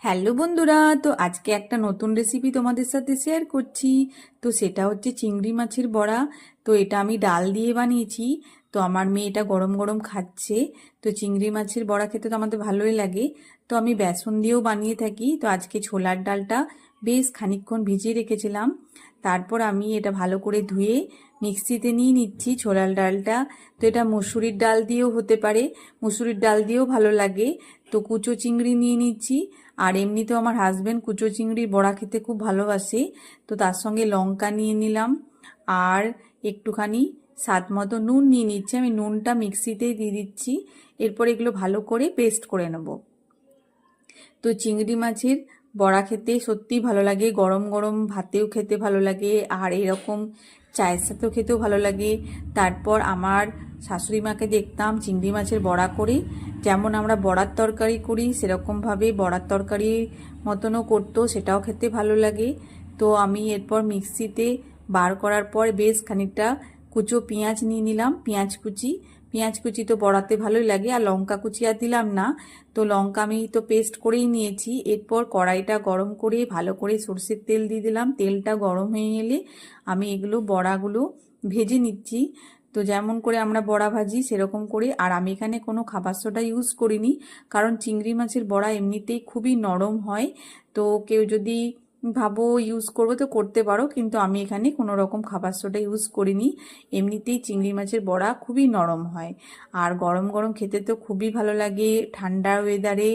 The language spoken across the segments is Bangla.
হ্যালো বন্ধুরা, তো আজকে একটা নতুন রেসিপি তোমাদের সাথে শেয়ার করছি। তো সেটা হচ্ছে চিংড়ি মাছের বড়া। তো এটা আমি ডাল দিয়ে বানিয়েছি। তো আমার মেয়ে এটা গরম গরম খাচ্ছে। তো চিংড়ি মাছের বড়া খেতে তো আমাদের ভালোই লাগে। তো আমি বেসন দিয়েও বানিয়ে থাকি। তো আজকে ছোলার ডালটা বেশ খানিকক্ষণ ভিজিয়ে রেখেছিলাম। তারপর আমি এটা ভালো করে ধুয়ে মিক্সিতে নিয়ে নিচ্ছি ছোলার ডালটা। তো এটা মুসুরির ডাল দিয়েও হতে পারে, মুসুরির ডাল দিয়েও ভালো লাগে। তো কুচো চিংড়ি নিয়ে নিচ্ছি। আর এমনিতেও আমার হাজবেন্ড কুচো চিংড়ির বড়া খেতে খুব ভালোবাসে। তো তার সঙ্গে লঙ্কা নিয়ে নিলাম আর একটুখানি স্বাদ মতো নুন নিয়ে নিচ্ছি। আমি নুনটা মিক্সিতেই দিয়ে দিচ্ছি। এরপর এগুলো ভালো করে পেস্ট করে নেব। তো চিংড়ি মাছের বড়া খেতে সত্যিই ভালো লাগে, গরম গরম ভাতেও খেতে ভালো লাগে, আর এরকম চায়ের সাথেও খেতেও ভালো লাগে। তারপর আমার শাশুড়ি মাকে দেখতাম চিংড়ি মাছের বড়া করে, যেমন আমরা বড়ার তরকারি করি সেরকমভাবে বড়ার তরকারি মতনও করতো, সেটাও খেতে ভালো লাগে। তো আমি এরপর মিক্সিতে বার করার পর বেশ খানিকটা কুচো পেঁয়াজ নিয়ে নিলাম, পেঁয়াজ কুচি তো বড়াতে ভালোই লাগে। আর লঙ্কা কুচি আর দিলাম না। তো লঙ্কা আমি তো পেস্ট করেই নিয়েছি। এরপর কড়াইটা গরম করে ভালো করে সরষের তেল দিয়ে দিলাম। তেলটা গরম হয়ে গেলে আমি এগুলো বড়াগুলো ভেজে নিচ্ছি। তো যেমন করে আমরা বড়া ভাজি সেরকম করে। আর আমি এখানে কোনো খাবার সোডা ইউজ করিনি, কারণ চিংড়ি মাছের বড়া এমনিতেই খুবই নরম হয়। তো কেউ যদি ভাবো ইউজ করবো তো করতে পারো, কিন্তু আমি এখানে কোনো রকম খাবার সোডা ইউজ করিনি। এমনিতেই চিংড়ি মাছের বড়া খুবই নরম হয়। আর গরম গরম খেতে তো খুবই ভালো লাগে, ঠান্ডা ওয়েদারে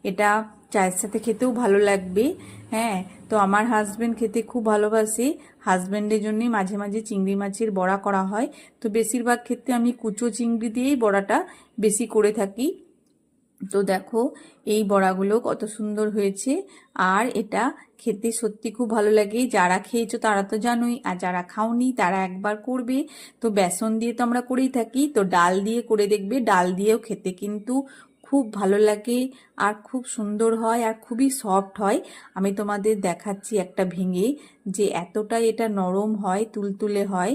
এটা চায়ের সাথে খেতেও ভালো লাগবে। হ্যাঁ, তো আমার হাজবেন্ড খেতে খুব ভালোবাসে। হাজবেন্ডের জন্যই মাঝে মাঝে চিংড়ি মাছের বড়া করা হয়। তো বেশিরভাগ ক্ষেত্রে আমি কুচো চিংড়ি দিয়েই বড়াটা বেশি করে থাকি। তো দেখো এই বড়াগুলো কত সুন্দর হয়েছে। আর এটা খেতে সত্যি খুব ভালো লাগে। যারা খেয়েছো তারা তো জানোই, আর যারা খাওনি তারা একবার করবে। তো বেসন দিয়ে তো আমরা করেই থাকি, তো ডাল দিয়ে করে দেখবে, ডাল দিয়েও খেতে কিন্তু খুব ভালো লাগে আর খুব সুন্দর হয় আর খুবই সফট হয়। আমি তোমাদের দেখাচ্ছি একটা ভেঙে, যে এতটাই এটা নরম হয়, তুলতুলে হয়।